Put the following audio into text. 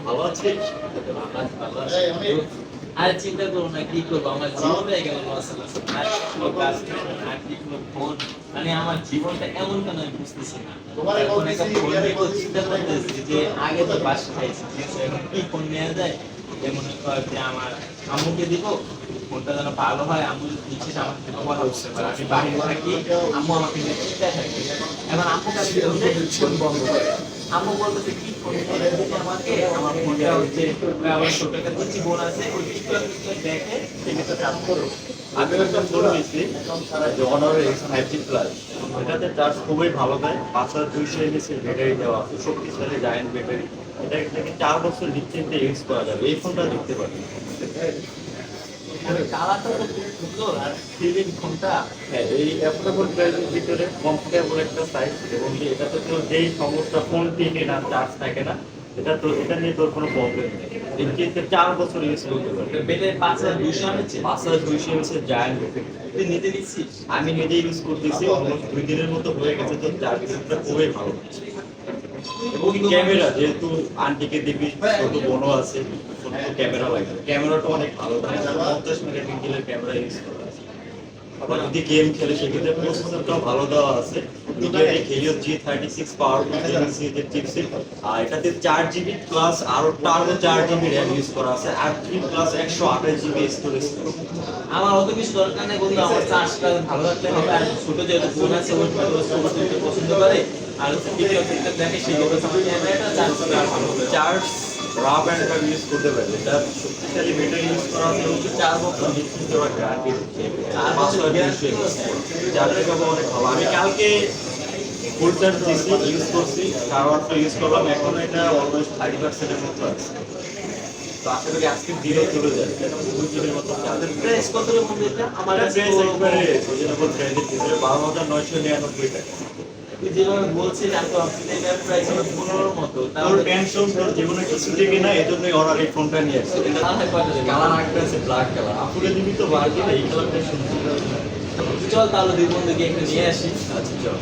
ভালো আছিস? আর চিন্তা করবো না, কি করবো, আমার জীবনটাই গেল লস। আর কোনো কাজ নেই, আর কি কোনো ফোন, মানে আমার জীবনটা এমন কেন আমি বুঝতেছি না। এখন একটা ফোন নিয়ে তো চিন্তা করতেছি যে আগে তো বাস খাইছি, ঠিক আছে, এখন কি ফোন নেওয়া যায়। যেমন কর যে আমার আম্মুকে দিব, ফোনটা যেন ভালো হয়, আম্মু যদি দিচ্ছিস আমার জন্য ভালো হচ্ছে, মানে আমি বাইরে থাকি, আম্মু আমাকে নিয়ে চিন্তায় থাকে। এখন আম্মু কাছে ফোন বন্ধ করে, আম্মু বলতেছে কি ফোন আমাকে, আমার ফোনটা হচ্ছে আমার ছোট একটা পিচি বোন আছে, ওই পিচটা দেখে টিভিতে কাজ করো। আমি একটা ফোন নিয়েছি যে Honor X5G Plus। এটাতে চার্জ খুবই ভালো দেয়, 5200 mAh ব্যাটারি দেওয়া আছে, শক্তিশালী জায়ান্ট ব্যাটারি। এটা থেকে 4 বছর নিশ্চিন্তে ইউজ করা যাবে। এই ফোনটা দেখতে পারেন। মানে কালারটা তো খুব সুন্দর, আর স্ক্রিন ফোনটা হ্যাঁ, এই অ্যাফোর্ডেবল প্রাইসের ভিতরে কমফোর্টেবল একটা সাইজ, এবং এটাতে তো যেই সমস্যা ফোন টিকে না, চার্জ থাকে না, এটা নিয়ে তোর কোনো প্রবলেম নেই। এমনিতে 4 বছর ইউজ করতে পারবে। বেডে 5200 আনেছে। 5200 mAh জায়ান্ট ব্যাটারি। তুই নিতে দিচ্ছিস? আমি নিজে ইউজ করতেছি, অলমোস্ট 2 দিনের মতো হয়ে গেছে, তো চার্জিংটা খুবই ভালো। এবং ক্যামেরা, যেহেতু আন্টিকে দিবি, ছোট বোনও আছে, ছোট ক্যামেরা লাগবে, ক্যামেরাটা অনেক ভালো, 50 মেগাপিক্সেলের ক্যামেরা ইউজ করা আছে। আবার যদি গেম খেলে সেক্ষেত্রে প্রসেসরটাও ভালো দেওয়া আছে, MediaTek Helio G36 powerful gaming সিরিজের চিপসেট। আর এটাতে 4GB প্লাস আরো টার্বো 4GB র্যাম ইউজ করা আছে, আর 3 প্লাস 128GB স্টোরেজ। আমার অত কিছু দরকার নেই বন্ধু, আমার চার্জটা ভালো রাখলে হবে। আর ছোট যেহেতু ফোন আছে, ওই ফটো পছন্দ করে, আর হচ্ছে ভিডিও ক্লিপ দেখে সেই জন্য আমার ক্যামেরাটা চার্জটা ভালো হবে। Charge rough and tough use করতে পারবে। এটা শক্তিশালী ব্যাটারি ইউজ করা আছে, এবং 4 বছর নিশ্চিন্ত গ্যারান্টি দিচ্ছে। 4 বছর গ্যারান্টি আছে। চার্জের ব্যাপার অনেক ভালো। আমি কালকে ফুল চার্জ দিয়েছি, ইউজ করছি, 4 ইউজ করলাম, এখন এটা অলমোস্ট 30%-এর মতো আছে। তো আশা করি আজকে দিনও চলে যাবে, এটা 2 দিনের মতো চার্জ। প্রাইস কত রে বন্ধু এটা? আমার এটা কাছে প্রাইস একবারে রিজনেবল প্রাইসের ভিতরে, 12,999 টাকা। তুই যেভাবে বলছিস আমি তো ভাবছি যে এটার প্রাইস হবে 15 মতো। তোর তাহলে টেনশন, তোর জীবনে কিছু টিকে না, এই জন্যই ওরা এই ফোনটা নিয়ে আসছে। এটা কালার কয়টা দেবে? কালার একটা আছে ব্ল্যাক কালার, আপুরে দিবি তো বাকি এই কালারটা সুন্দর। চল তাহলে দুই বন্ধুকে একটু নিয়ে আসি। আচ্ছা চল।